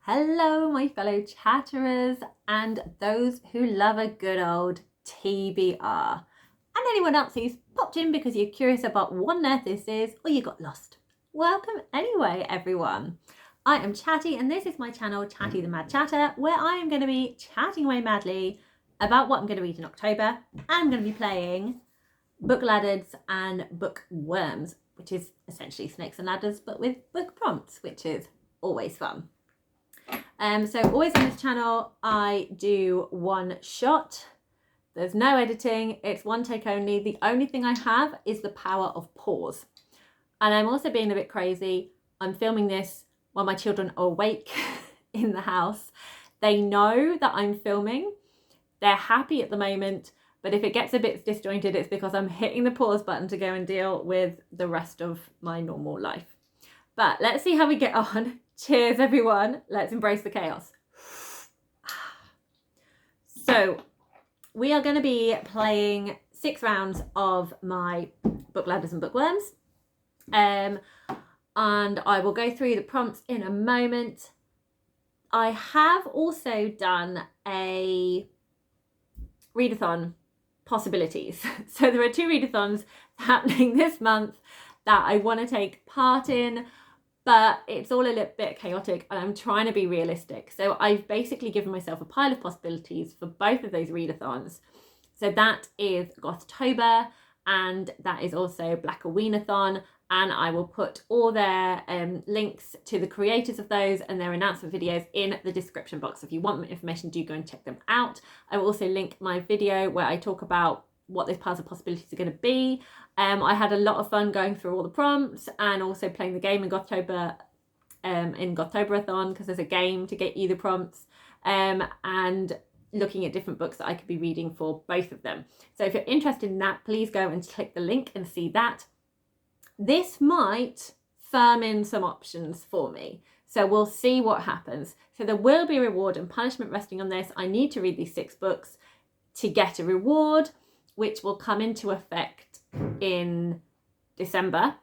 Hello, my fellow chatterers and those who love a good old TBR. And anyone else who's popped in because you're curious about what on earth this is or you got lost. Welcome anyway, everyone. I am Chatty and this is my channel, Chatty the Mad Chatter, where I am going to be chatting away madly about what I'm going to read in October. And I'm going to be playing Bookladders and Bookworms, which is essentially Snakes and Ladders, but with book prompts, which is always fun. So always on this channel, I do one shot. There's no editing. It's one take only. The only thing I have is the power of pause. And I'm also being a bit crazy. I'm filming this while my children are awake in the house. They know that I'm filming. They're happy at the moment. But if it gets a bit disjointed, it's because I'm hitting the pause button to go and deal with the rest of my normal life. But let's see how we get on. Cheers, everyone. Let's embrace the chaos. So we are going to be playing 6 rounds of my Bookladders and Bookworms. And I will go through the prompts in a moment. I have also done a readathon possibilities. So there are 2 readathons happening this month that I want to take part in. But it's all a little bit chaotic and I'm trying to be realistic. So I've basically given myself a pile of possibilities for both of those readathons. So that is GOTHTOBER and that is also BLACKOWEENATHon. And I will put all their links to the creators of those and their announcement videos in the description box. If you want more information, do go and check them out. I will also link my video where I talk about what those piles of possibilities are going to be. I had a lot of fun going through all the prompts and also playing the game in GOTHTOBER, in GOTHTOBERathon, because there's a game to get you the prompts, and looking at different books that I could be reading for both of them. So if you're interested in that, please go and click the link and see that. This might firm in some options for me. So we'll see what happens. So there will be reward and punishment resting on this. I need to read these 6 books to get a reward, which will come into effect in December.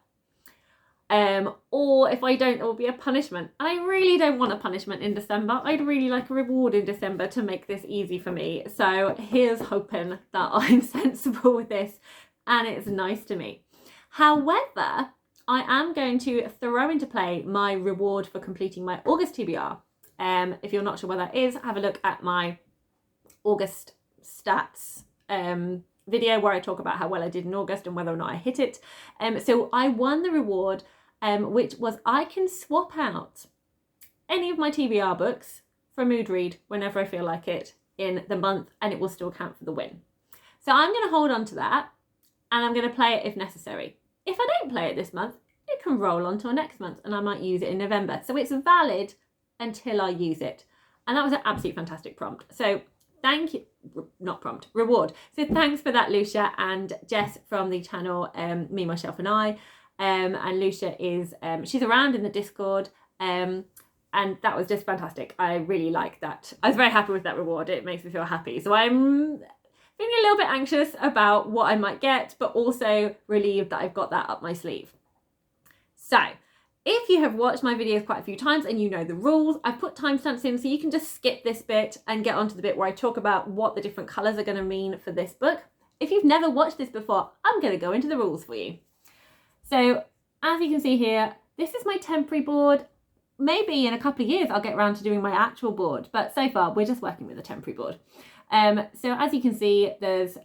Or if I don't, it will be a punishment. I really don't want a punishment in December. I'd really like a reward in December to make this easy for me. So here's hoping that I'm sensible with this and it's nice to me. However, I am going to throw into play my reward for completing my August TBR. If you're not sure what that is, have a look at my August stats video where I talk about how well I did in August and whether or not I hit it. So I won the reward, which was I can swap out any of my TBR books for a mood read whenever I feel like it in the month, and it will still count for the win. So I'm going to hold on to that and I'm going to play it if necessary. If I don't play it this month, it can roll on till next month and I might use it in November. So it's valid until I use it. And that was an absolutely fantastic prompt. So thank you, not prompt, reward. So thanks for that, Lucia and Jess from the channel Me, Myself and I. And Lucia is, she's around in the Discord. And that was just fantastic. I really like that. I was very happy with that reward. It makes me feel happy. So I'm feeling a little bit anxious about what I might get, but also relieved that I've got that up my sleeve. So if you have watched my videos quite a few times and you know the rules, I've put timestamps in so you can just skip this bit and get onto the bit where I talk about what the different colours are going to mean for this book. If you've never watched this before, I'm going to go into the rules for you. So as you can see here, this is my temporary board. Maybe in a couple of years I'll get around to doing my actual board, but so far we're just working with a temporary board. So as you can see, there's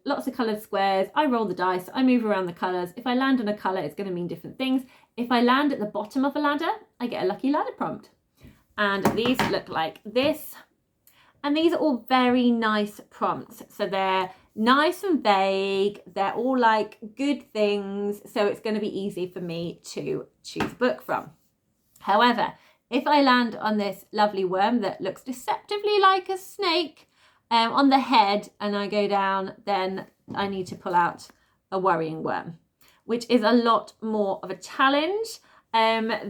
lots of coloured squares. I roll the dice, I move around the colours. If I land on a colour, it's going to mean different things. If I land at the bottom of a ladder, I get a lucky ladder prompt. And these look like this. And these are all very nice prompts. So they're nice and vague. They're all like good things. So it's going to be easy for me to choose a book from. However, if I land on this lovely worm that looks deceptively like a snake on the head and I go down, then I need to pull out a worrying worm, which is a lot more of a challenge.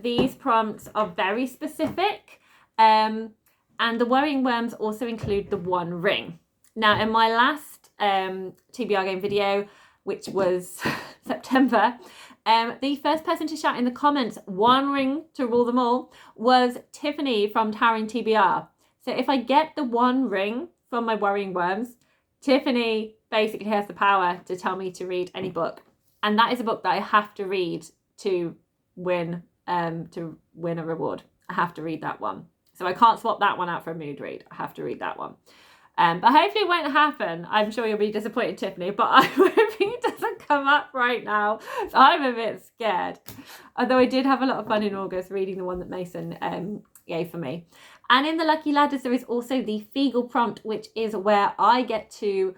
These prompts are very specific, and the worrying worms also include the 1 ring. Now, in my last TBR game video, which was September, The first person to shout in the comments, 1 ring to rule them all, was Tiffany from Towering TBR. So if I get the 1 ring from my Worrying Worms, Tiffany basically has the power to tell me to read any book. And that is a book that I have to read to win a reward. I have to read that one. So I can't swap that one out for a mood read. I have to read that one. But hopefully it won't happen. I'm sure you'll be disappointed, Tiffany, but I'm hoping it doesn't come up right now. So I'm a bit scared. Although I did have a lot of fun in August reading the one that Mason gave for me. And in the Lucky Ladders, there is also the Feagle prompt, which is where I get to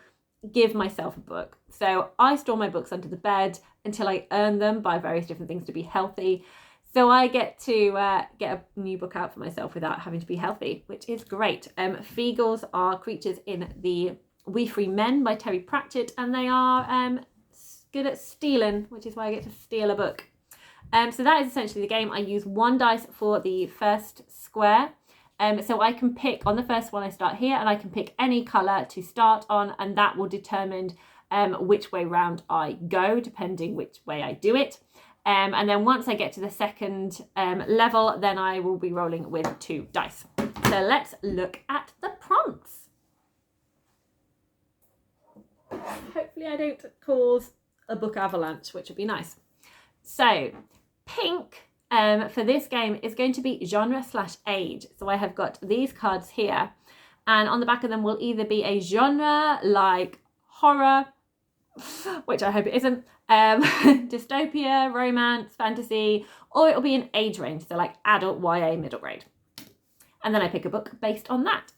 give myself a book. So I store my books under the bed until I earn them by various different things to be healthy. So I get to get a new book out for myself without having to be healthy, which is great. Feagles are creatures in the We Free Men by Terry Pratchett, and they are good at stealing, which is why I get to steal a book. So that is essentially the game. I use 1 dice for the first square. So I can pick, on the first one I start here, and I can pick any colour to start on, and that will determine which way round I go, depending which way I do it. And then once I get to the second level, then I will be rolling with 2 dice. So let's look at the prompts. Hopefully I don't cause a book avalanche, which would be nice. So pink for this game is going to be genre/age. So I have got these cards here, and on the back of them will either be a genre like horror, which I hope it isn't, dystopia, romance, fantasy, or it'll be an age range, so like adult, YA, middle grade. And then I pick a book based on that.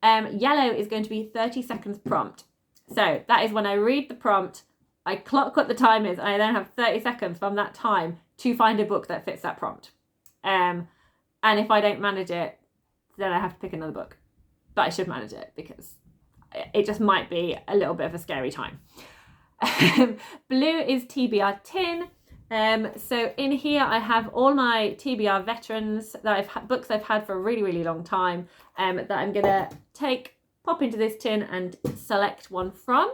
Yellow is going to be 30 seconds prompt. So that is when I read the prompt, I clock what the time is, and I then have 30 seconds from that time to find a book that fits that prompt. And if I don't manage it, then I have to pick another book. But I should manage it because it just might be a little bit of a scary time. Blue is TBR tin. So in here I have all my TBR veterans that books I've had for a really, really long time that I'm gonna pop into this tin and select one from.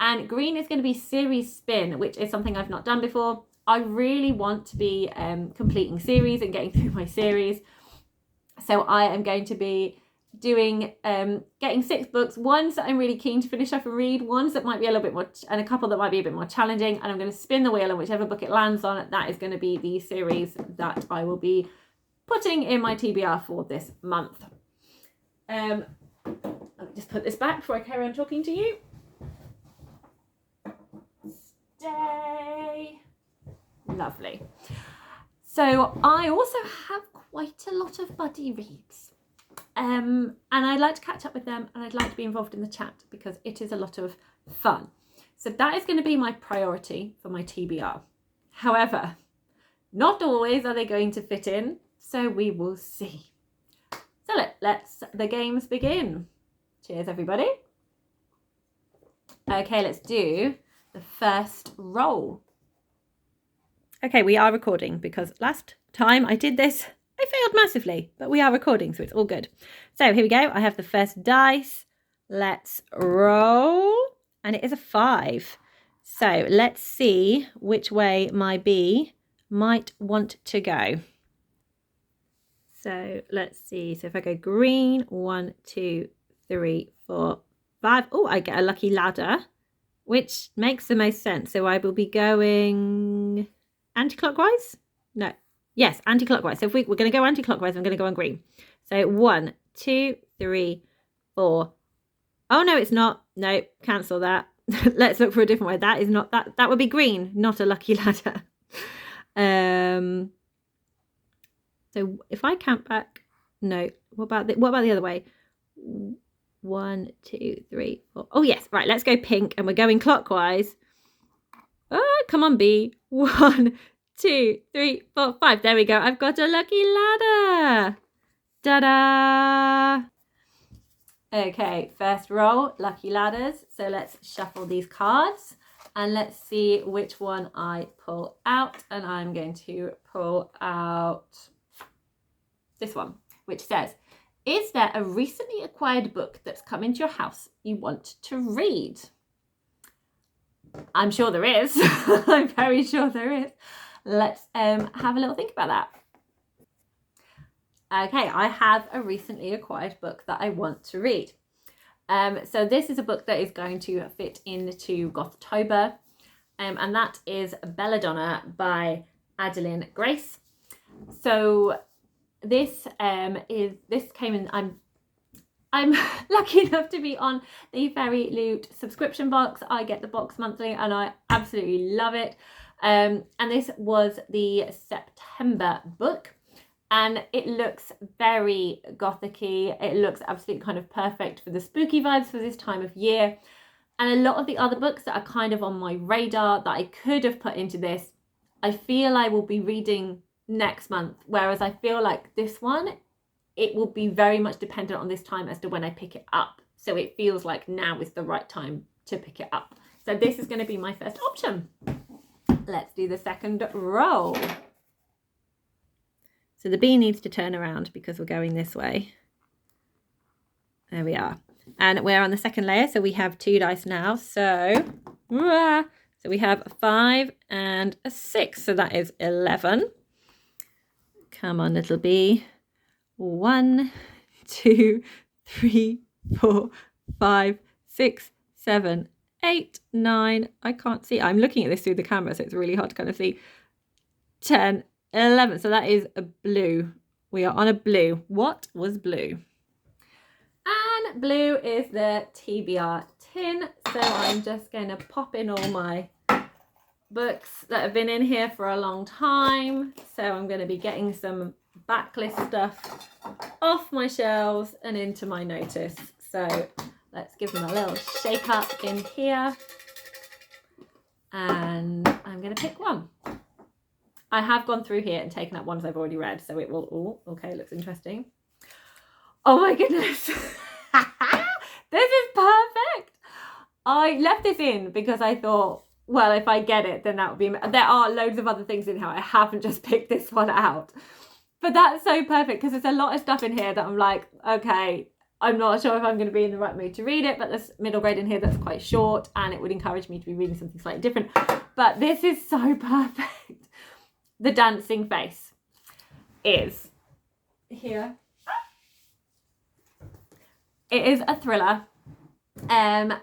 And green is going to be series spin, which is something I've not done before. I really want to be completing series and getting through my series. So I am going to be doing getting 6 books, ones that I'm really keen to finish off and read, ones that might be a little bit more, and a couple that might be a bit more challenging, and I'm going to spin the wheel, and whichever book it lands on, that is going to be the series that I will be putting in my TBR for this month. Let me just put this back before I carry on talking to you. Stay. Lovely. So I also have quite a lot of buddy reads. And I'd like to catch up with them, and I'd like to be involved in the chat because it is a lot of fun. So that is going to be my priority for my TBR. However, not always are they going to fit in, so we will see. So let's the games begin. Cheers, everybody. Okay, let's do the first roll. Okay, we are recording because last time I did this, I failed massively, but we are recording, so it's all good. So here we go. I have the first dice. Let's roll. And it is a 5. So let's see which way my bee might want to go. So let's see. So if I go green, 1, 2, 3, 4, 5. Oh, I get a lucky ladder, which makes the most sense. So I will be going anti-clockwise? No. Yes, anti-clockwise. So if we're going to go anti-clockwise, I'm going to go on green. So 1, 2, 3, 4. Oh, no, it's not. No, cancel that. Let's look for a different way. That is not that. That would be green, not a lucky ladder. So if I count back, no. What about the other way? 1, 2, 3, 4. Oh, yes. Right, let's go pink, and we're going clockwise. Oh, come on, B. 1, 2, 3, 4, 5. There we go. I've got a lucky ladder. Ta-da! Okay, first roll, lucky ladders. So let's shuffle these cards and let's see which one I pull out. And I'm going to pull out this one, which says, is there a recently acquired book that's come into your house you want to read? I'm sure there is. I'm very sure there is. Let's have a little think about that. Okay, I have a recently acquired book that I want to read. So this is a book that is going to fit into Gothtober, and that is Belladonna by Adeline Grace. So this came in. I'm lucky enough to be on the Fairy Loot subscription box. I get the box monthly and I absolutely love it. And this was the September book. And it looks very gothic-y. It looks absolutely kind of perfect for the spooky vibes for this time of year. And a lot of the other books that are kind of on my radar that I could have put into this, I feel I will be reading next month. Whereas I feel like this one, it will be very much dependent on this time as to when I pick it up. So it feels like now is the right time to pick it up. So this is going to be my first option. Let's do the second roll. So the bee needs to turn around because we're going this way. There we are. And we're on the second layer, so we have 2 dice now. So we have a 5 and a 6. So that is 11. Come on, little bee. 1, 2, 3, 4, 5, 6, 7, 8, 9. I can't see. I'm looking at this through the camera, so it's really hard to kind of see. 10, 11. So that is a blue. We are on a blue. What was blue? And blue is the TBR tin. So I'm just going to pop in all my books that have been in here for a long time. So I'm going to be getting some backlist stuff off my shelves and into my notice. So let's give them a little shake up in here. And I'm going to pick one. I have gone through here and taken up ones I've already read, so it will, oh, okay, looks interesting. Oh my goodness. This is perfect. I left this in because I thought, well, if I get it, then that would be, there are loads of other things in here. I haven't just picked this one out. But that's so perfect because there's a lot of stuff in here that I'm like, okay, I'm not sure if I'm going to be in the right mood to read it, but there's middle grade in here that's quite short and it would encourage me to be reading something slightly different. But this is so perfect. The Dancing Face is here. It is a thriller, and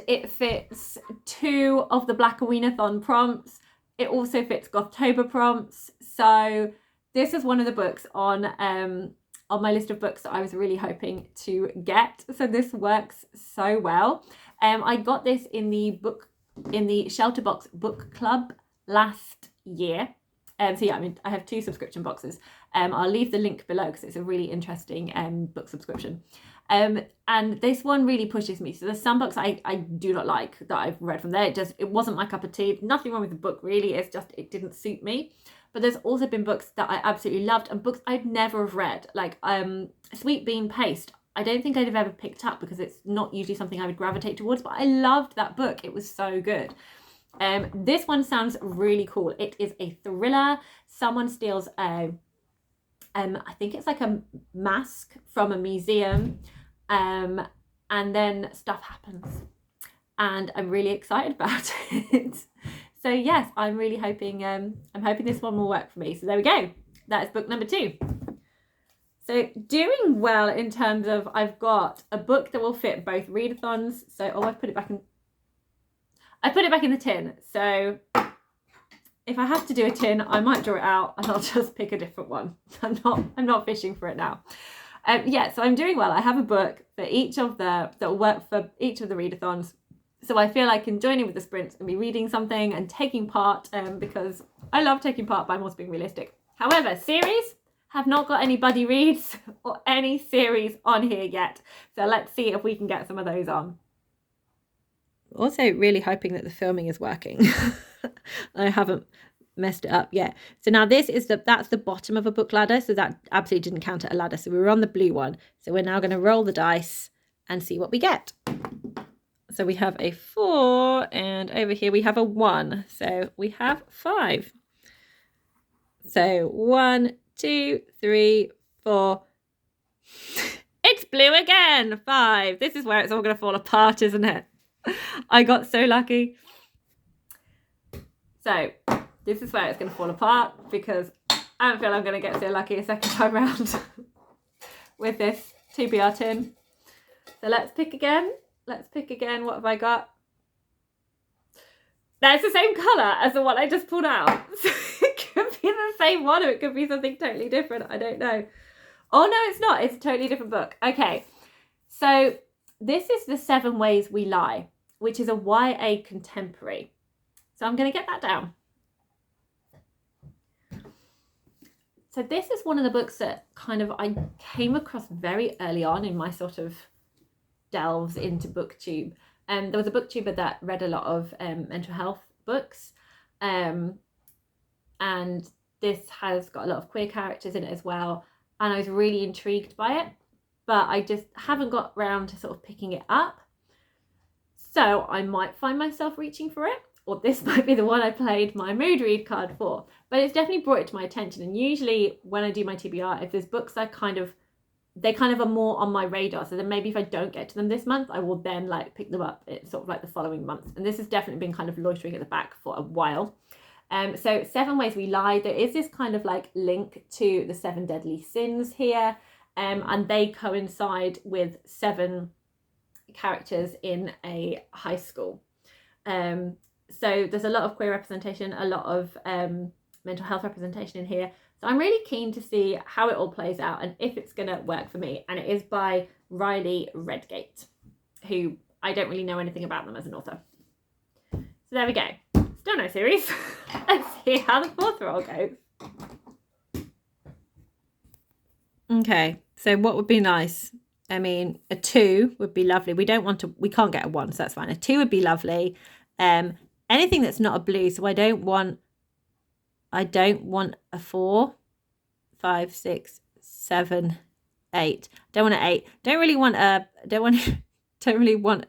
it fits 2 of the BLACKOWEENATHON prompts. It also fits Gothtober prompts. So this is one of the books on my list of books that I was really hoping to get. So this works so well. I got this in the Shelterbox book club last year. So yeah, I mean, I have 2 subscription boxes. I'll leave the link below because it's a really interesting book subscription. And this one really pushes me. So there's some books I do not like that I've read from there. It wasn't my cup of tea. Nothing wrong with the book really. It's just, it didn't suit me. But there's also been books that I absolutely loved and books I'd never have read. Like Sweet Bean Paste. I don't think I'd have ever picked up because it's not usually something I would gravitate towards. But I loved that book. It was so good. This one sounds really cool. It is a thriller. Someone steals I think it's like a mask from a museum, and then stuff happens, and I'm really excited about it. So yes, I'm really hoping I'm hoping this one will work for me. So there we go. That is book number 2. So doing well in terms of I've got a book that will fit both readathons. So I put it back in. I put it back in the tin, so if I have to do a tin, I might draw it out and I'll just pick a different one. I'm not fishing for it now. Yeah, so I'm doing well. I have a book for each of that will work for each of the readathons. So I feel I can join in with the sprints and be reading something and taking part because I love taking part, but I'm also being realistic. However, series have not got any buddy reads or any series on here yet. So let's see if we can get some of those on. Also really hoping that the filming is working. I haven't messed it up yet. So now this is that's the bottom of a book ladder. So that absolutely didn't count as a ladder. So we were on the blue one. So we're now going to roll the dice and see what we get. So we have a 4 and over here we have a 1. So we have 5. So 1, 2, 3, 4. It's blue again. 5. This is where it's all going to fall apart, isn't it? I got so lucky. So this is where it's going to fall apart because I don't feel I'm going to get so lucky a second time round with this TBR tin. So let's pick again. Let's pick again. What have I got? That's the same colour as the one I just pulled out. So it could be the same one or it could be something totally different. I don't know. Oh, no, it's not. It's a totally different book. Okay. So this is The 7 Ways We Lie, which is a YA contemporary. So I'm going to get that down. So this is one of the books that kind of I came across very early on in my sort of delves into BookTube. There was a booktuber that read a lot of mental health books, and this has got a lot of queer characters in it as well, and I was really intrigued by it, but I just haven't got round to sort of picking it up. So I might find myself reaching for it, or this might be the one I played my mood read card for, but it's definitely brought it to my attention. And usually when I do my TBR, if there's books they kind of are more on my radar, so then maybe if I don't get to them this month, I will then like pick them up sort of like the following month. And this has definitely been kind of loitering at the back for a while. So 7 Ways We Lie, there is this kind of like link to the 7 deadly sins here, and they coincide with 7 characters in a high school. So there's a lot of queer representation, a lot of mental health representation in here. So I'm really keen to see how it all plays out and if it's going to work for me. And it is by Riley Redgate, who I don't really know anything about them as an author. So there we go. Still no series. Let's see how the 4th roll goes. Okay, so what would be nice? I mean, a 2 would be lovely. We can't get a 1, so that's fine. A 2 would be lovely. Anything that's not a blue, so I don't want a 4, 5, 6, 7, 8. Don't want an 8. Don't really want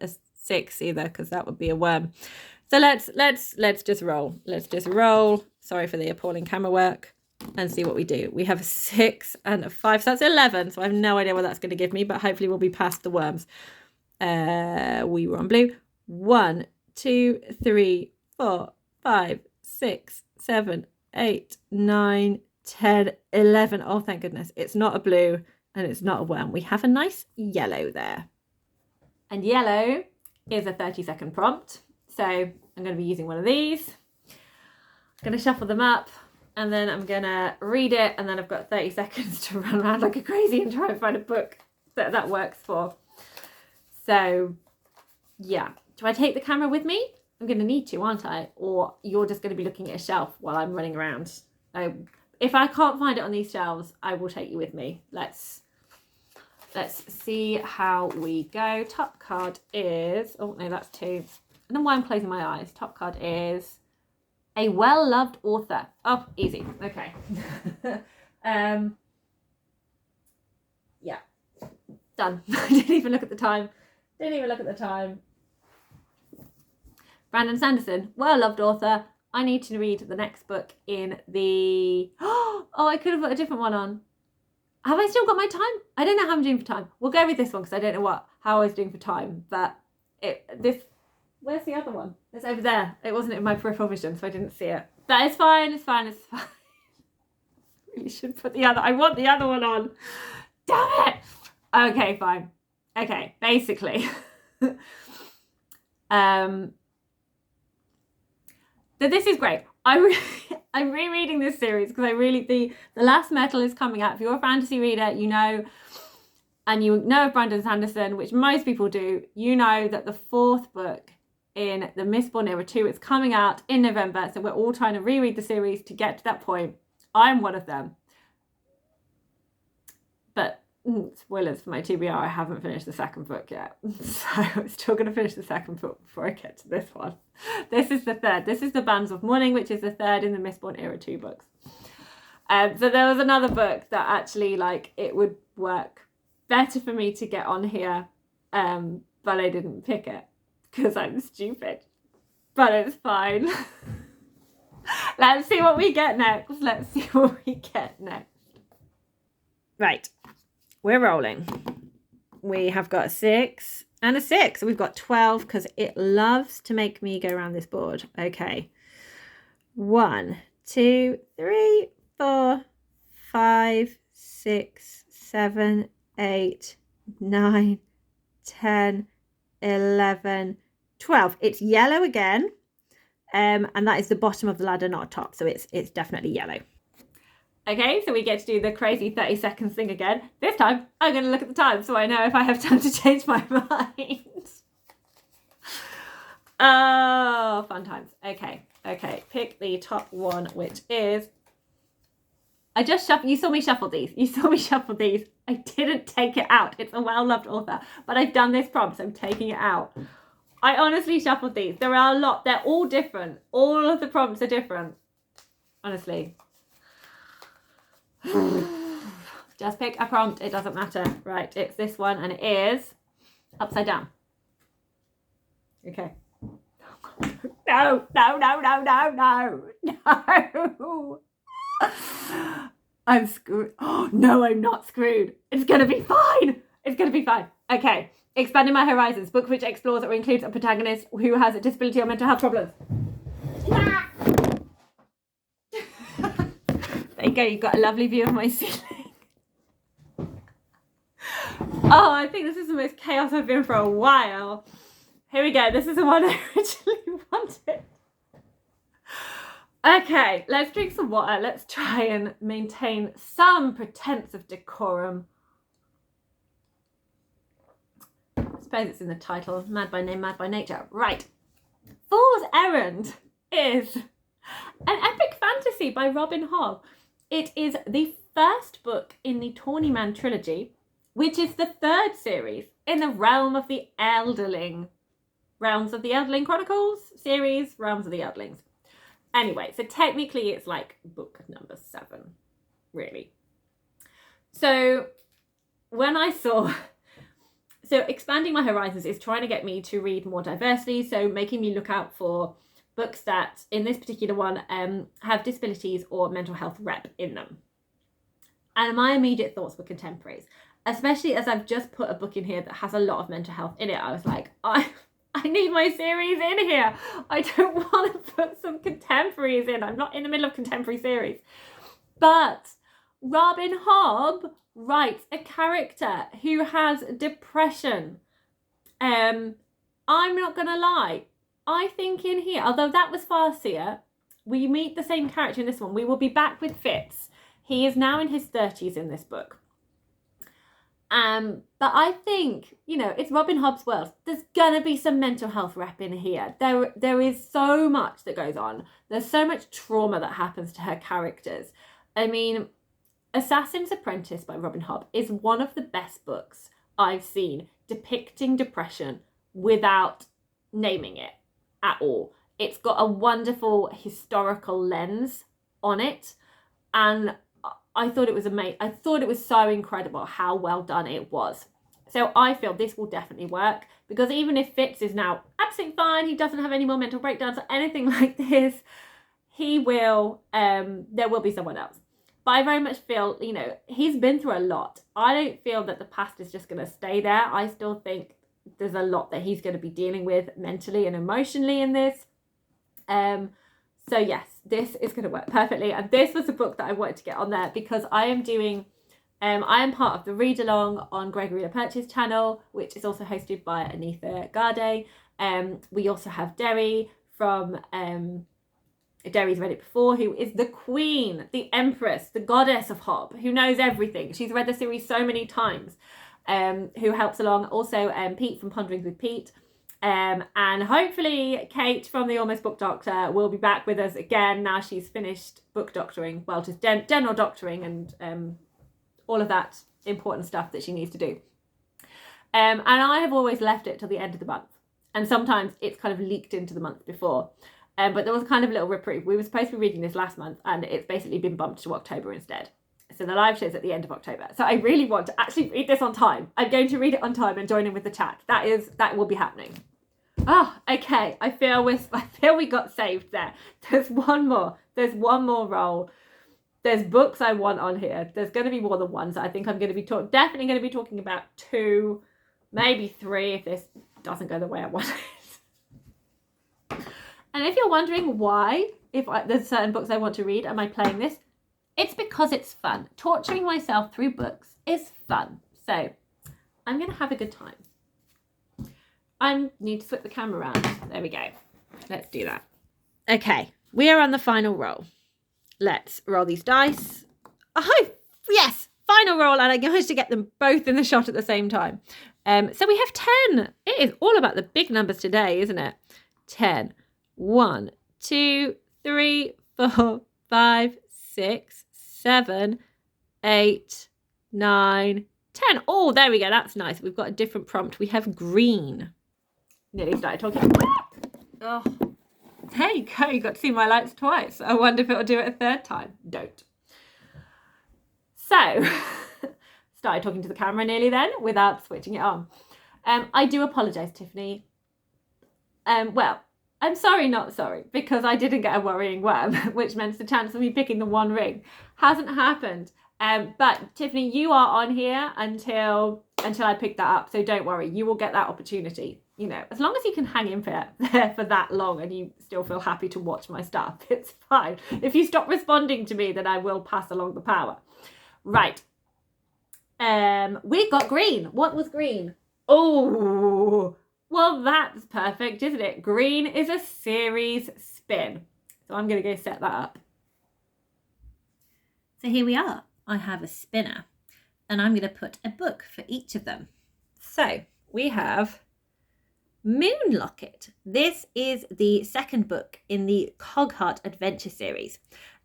a 6 either, because that would be a worm. So let's just roll. Let's just roll. Sorry for the appalling camera work. And see what we do. We have a 6 and a 5, so that's 11. So I have no idea what that's going to give me, but hopefully we'll be past the worms. We were on blue. 1, 2, 3, 4, 5, 6, 7, 8, 9, 10, 11. Oh, thank goodness. It's not a blue and it's not a worm. We have a nice yellow there. And yellow is a 30-second prompt. So I'm going to be using one of these. I'm going to shuffle them up and then I'm going to read it. And then I've got 30 seconds to run around like a crazy and try and find a book that works for. So yeah. Do I take the camera with me? I'm going to need to, aren't I? Or you're just going to be looking at a shelf while I'm running around. If I can't find it on these shelves, I will take you with me. Let's see how we go. Top card is... Oh, no, that's 2. I don't know why I'm closing my eyes. Top card is a well-loved author. Oh, easy. Okay. Yeah. Done. I didn't even look at the time. Brandon Sanderson, well-loved author. I need to read the next book in the... Oh, I could have put a different one on. Have I still got my time? I don't know how I'm doing for time. We'll go with this one because I don't know how I was doing for time. But where's the other one? It's over there. It wasn't in my peripheral vision, so I didn't see it. But it's fine. It's fine. I really should put I want the other one on. Damn it. Okay, fine. Okay, basically. So this is great. I'm rereading this series because the Last Metal is coming out. If you're a fantasy reader, you know, and you know of Brandon Sanderson, which most people do, you know that the 4th book in the Mistborn Era 2 is coming out in November. So we're all trying to reread the series to get to that point. I'm one of them. But spoilers for my TBR, I haven't finished the 2nd book yet. So I'm still going to finish the 2nd book before I get to this one. This is the 3rd. This is the Bands of Mourning, which is the 3rd in the Mistborn Era 2 books. So there was another book that actually, like, it would work better for me to get on here, but I didn't pick it because I'm stupid. But it's fine. Let's see what we get next. Right. We're rolling. We have got a 6 and a 6. So we've got 12 because it loves to make me go around this board. Okay. 1, 2, 3, 4, 5, 6, 7, 8, 9, 10, 11, 12. It's yellow again. And that is the bottom of the ladder, not top. So it's definitely yellow. Okay, so we get to do the crazy 30 seconds thing again. This time, I'm going to look at the time so I know if I have time to change my mind. Oh, fun times. Okay, pick the top one, which is... I just shuffled... You saw me shuffle these. I didn't take it out. It's a well-loved author, but I've done this prompt, so I'm taking it out. I honestly shuffled these. There are a lot. They're all different. All of the prompts are different. Honestly. Just pick a prompt. It doesn't matter. Right, it's this one, and it is upside down. Okay. No. I'm screwed. Oh, no, I'm not screwed. It's going to be fine. Okay. Expanding My Horizons, book which explores or includes a protagonist who has a disability or mental health problems. There you go, you've got a lovely view of my ceiling. Oh, I think this is the most chaos I've been for a while. Here we go, this is the one I originally wanted. Okay, let's drink some water. Let's try and maintain some pretense of decorum. I suppose it's in the title, Mad by Name, Mad by Nature. Right. Fool's Errand is an epic fantasy by Robin Hobb. It is the first book in the Tawney Man trilogy, which is the third series in the Realms of the Elderling Chronicles series, Realms of the Elderlings. Anyway, so technically it's like book number 7, really. So when I saw... So Expanding My Horizons is trying to get me to read more diversely, so making me look out for books that, in this particular one, have disabilities or mental health rep in them. And my immediate thoughts were contemporaries, especially as I've just put a book in here that has a lot of mental health in it. I was like, I need my series in here. I don't want to put some contemporaries in. I'm not in the middle of contemporary series. But Robin Hobb writes a character who has depression. I'm not going to lie. I think in here, although that was Farseer, we meet the same character in this one. We will be back with Fitz. He is now in his 30s in this book. But I think, it's Robin Hobb's world. There's going to be some mental health rep in here. There is so much that goes on. There's so much trauma that happens to her characters. I mean, Assassin's Apprentice by Robin Hobb is one of the best books I've seen depicting depression without naming it at all. It's got a wonderful historical lens on it, and I thought it was amazing. I thought it was so incredible how well done it was. So I feel this will definitely work, because even if Fitz is now absolutely fine, he doesn't have any more mental breakdowns or anything like this, he will, there will be someone else. But I very much feel, he's been through a lot. I don't feel that the past is just going to stay there. I still think there's a lot that he's going to be dealing with mentally and emotionally in this. So yes, this is going to work perfectly. And this was a book that I wanted to get on there because I am doing, I am part of the read along on Gregory the Purchase channel, which is also hosted by Anitha Garde. We also have Derry from Derry's read it before, who is the queen, the empress, the goddess of Hobb, who knows everything. She's read the series so many times, who helps along. Also Pete from Ponderings with Pete. And hopefully Kate from the Almost Book Doctor will be back with us again now she's finished book doctoring, well, just general doctoring and all of that important stuff that she needs to do. And I have always left it till the end of the month, and sometimes it's kind of leaked into the month before. But there was kind of a little reprieve. We were supposed to be reading this last month, and it's basically been bumped to October instead. So the live show's at the end of October. So I really want to actually read this on time. I'm going to read it on time and join in with the chat. That will be happening. Oh, okay. I feel we got saved there. There's one more roll. There's books I want on here. There's going to be more than one. So I think I'm going to be definitely going to be talking about 2, maybe 3 if this doesn't go the way I want it. And if you're wondering why there's certain books I want to read, am I playing this? It's because it's fun. Torturing myself through books is fun. So I'm going to have a good time. I need to flip the camera around. There we go. Let's do that. Okay, we are on the final roll. Let's roll these dice. Oh, yes, final roll, and I managed to get them both in the shot at the same time. So we have 10. It is all about the big numbers today, isn't it? 10. 1, 2, 3, 4, 5, 6, 7, 8, 9, 10. Oh, there we go. That's nice. We've got a different prompt. We have green. Nearly started talking. Oh, there you go. You got to see my lights twice. I wonder if it'll do it a third time. Don't. So, started talking to the camera nearly then without switching it on. I do apologise, Tiffany. Well, I'm sorry, not sorry, because I didn't get a worrying worm, which meant the chance of me picking the one ring hasn't happened. But Tiffany, you are on here until I pick that up. So don't worry, you will get that opportunity. You know, as long as you can hang in there for that long and you still feel happy to watch my stuff, it's fine. If you stop responding to me, then I will pass along the power. Right. We got green. What was green? Oh, well, that's perfect, isn't it? Green is a series spin. So I'm going to go set that up. So here we are. I have a spinner and I'm going to put a book for each of them. So we have Moonlocket. This is the second book in the Cogheart Adventure series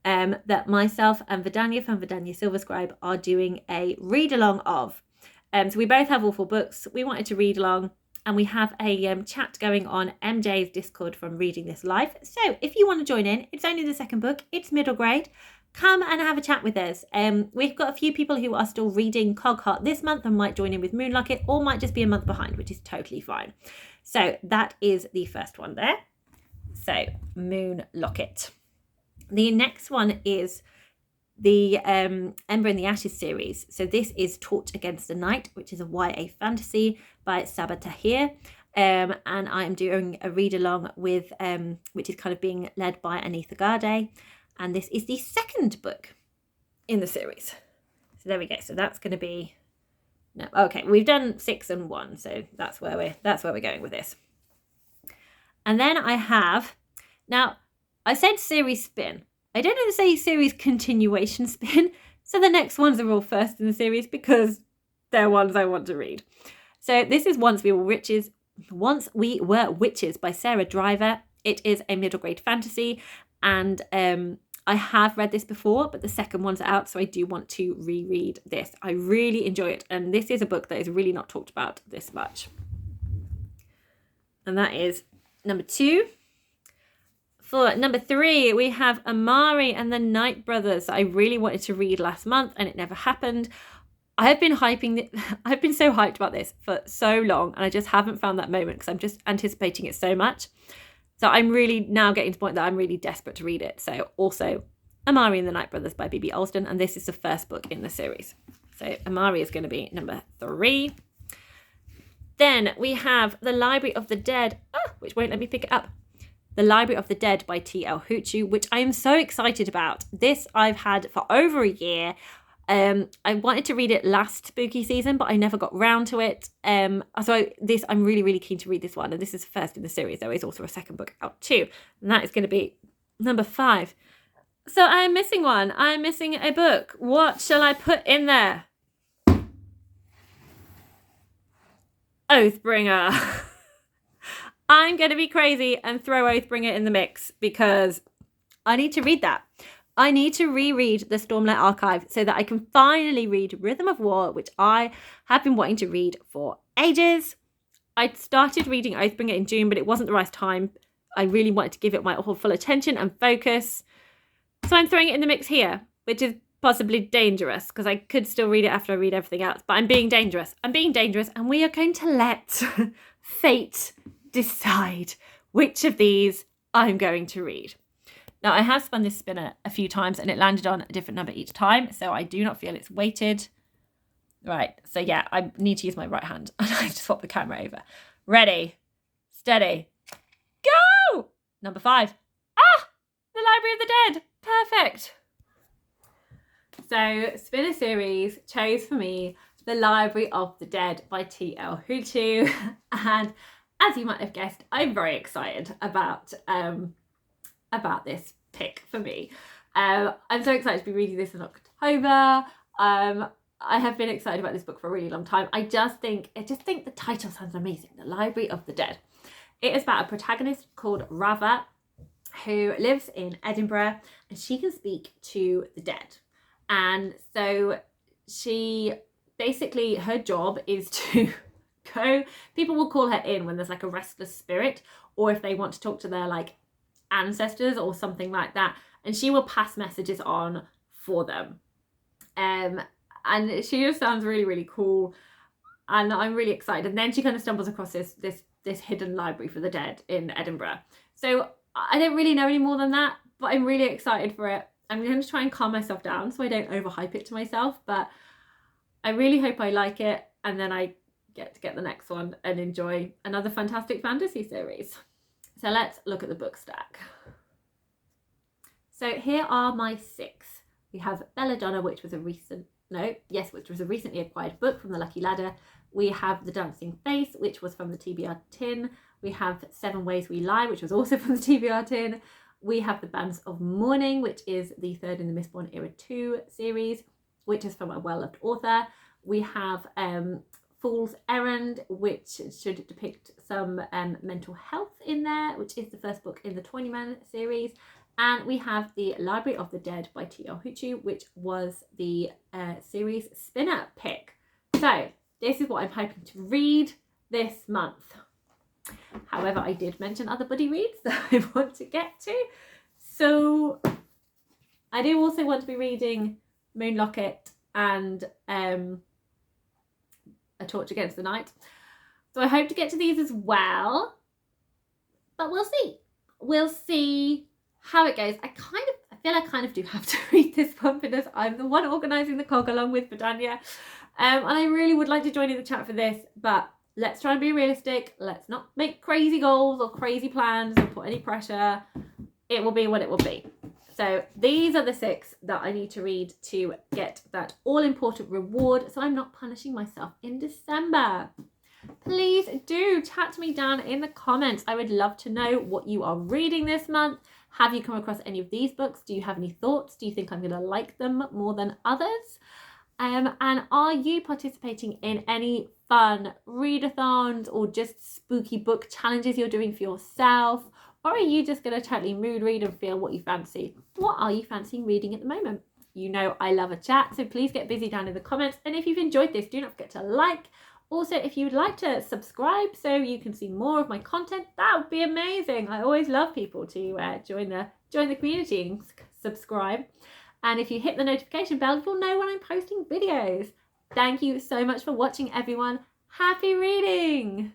that myself and Vadania from Vadania Silverscribe are doing a read-along of. So we both have awful books. We wanted to read along and we have a chat going on MJ's Discord from Reading This Live. So if you want to join in, it's only the second book. It's middle grade. Come and have a chat with us. We've got a few people who are still reading Cogheart this month and might join in with Moonlocket, or might just be a month behind, which is totally fine. So that is the first one there. So Moonlocket. The next one is the Ember in the Ashes series. So this is Torch Against the Night, which is a YA fantasy by Sabah Tahir. And I am doing a read along with, which is kind of being led by Anitha Garde. And this is the second book in the series. So there we go. So that's going to be, no, okay, we've done 6 and 1. So that's where we're going with this. And then I have, now I said series spin. I don't know to say series continuation spin. So the next ones are all first in the series because they're ones I want to read. So this is Once We Were Witches. Once We Were Witches by Sarah Driver. It is a middle grade fantasy. And I have read this before, but the second one's out, so I do want to reread this. I really enjoy it, and this is a book that is really not talked about this much. And that is number 2. For number 3, we have Amari and the Night Brothers that I really wanted to read last month, and it never happened. I've been so hyped about this for so long, and I just haven't found that moment because I'm just anticipating it so much. So I'm really now getting to the point that I'm really desperate to read it. So also Amari and the Night Brothers by B.B. Alston. And this is the first book in the series. So Amari is going to be number 3. Then we have The Library of the Dead, which won't let me pick it up. The Library of the Dead by T.L. Hoochu, which I am so excited about. This I've had for over a year. I wanted to read it last spooky season, but I never got round to it. I'm really, really keen to read this one. And this is first in the series. There is also a second book out too. And that is going to be number 5. So I'm missing one. I'm missing a book. What shall I put in there? Oathbringer. I'm going to be crazy and throw Oathbringer in the mix because I need to read that. I need to reread the Stormlight Archive so that I can finally read Rhythm of War, which I have been wanting to read for ages. I started reading Oathbringer in June, but it wasn't the right time. I really wanted to give it my full attention and focus. So I'm throwing it in the mix here, which is possibly dangerous because I could still read it after I read everything else. But I'm being dangerous. I'm being dangerous, and we are going to let fate decide which of these I'm going to read. Now, I have spun this spinner a few times and it landed on a different number each time, so I do not feel it's weighted. Right, so yeah, I need to use my right hand and I have to swap the camera over. Ready, steady, go! Number 5. The Library of the Dead. Perfect. So Spinner Series chose for me The Library of the Dead by T.L. Huchu. And as you might have guessed, I'm very excited about this pick for me. I'm so excited to be reading this in October. I have been excited about this book for a really long time. I just think the title sounds amazing. The Library of the Dead. It is about a protagonist called Rava who lives in Edinburgh, and she can speak to the dead. And so she basically, her job is to go, people will call her in when there's like a restless spirit, or if they want to talk to their like ancestors or something like that, and she will pass messages on for them. And she just sounds really, really cool, and I'm really excited. And then she kind of stumbles across this hidden library for the dead in Edinburgh. So I don't really know any more than that, but I'm really excited for it. I'm going to try and calm myself down so I don't overhype it to myself, but I really hope I like it, and then I get to get the next one and enjoy another fantastic fantasy series. So let's look at the book stack. So here are my 6. We have Belladonna, which was a recently acquired book from the Lucky Ladder. We have The Dancing Face, which was from the TBR tin. We have 7 Ways We Lie, which was also from the TBR tin. We have The Bands of Mourning, which is the 3rd in the Mistborn Era 2 series, which is from a well-loved author. We have Fool's Errand, which should depict some mental health in there, which is the first book in the 20-man series. And we have The Library of the Dead by T.L. Huchu, which was the series spinner pick. So this is what I'm hoping to read this month. However, I did mention other buddy reads that I want to get to. So I do also want to be reading Moonlocket and A Torch Against the Night. So I hope to get to these as well. But we'll see. We'll see how it goes. I feel I kind of do have to read this one because I'm the one organising the cog along with Vadania. And I really would like to join in the chat for this, but let's try and be realistic. Let's not make crazy goals or crazy plans or put any pressure. It will be what it will be. So these are the 6 that I need to read to get that all-important reward, so I'm not punishing myself in December. Please do chat to me down in the comments. I would love to know what you are reading this month. Have you come across any of these books? Do you have any thoughts? Do you think I'm going to like them more than others? And are you participating in any fun readathons or just spooky book challenges you're doing for yourself? Or are you just going to totally mood read and feel what you fancy? What are you fancying reading at the moment? You know I love a chat, so please get busy down in the comments. And if you've enjoyed this, do not forget to like. Also, if you would like to subscribe so you can see more of my content, that would be amazing. I always love people to join the community and subscribe. And if you hit the notification bell, you'll know when I'm posting videos. Thank you so much for watching, everyone. Happy reading!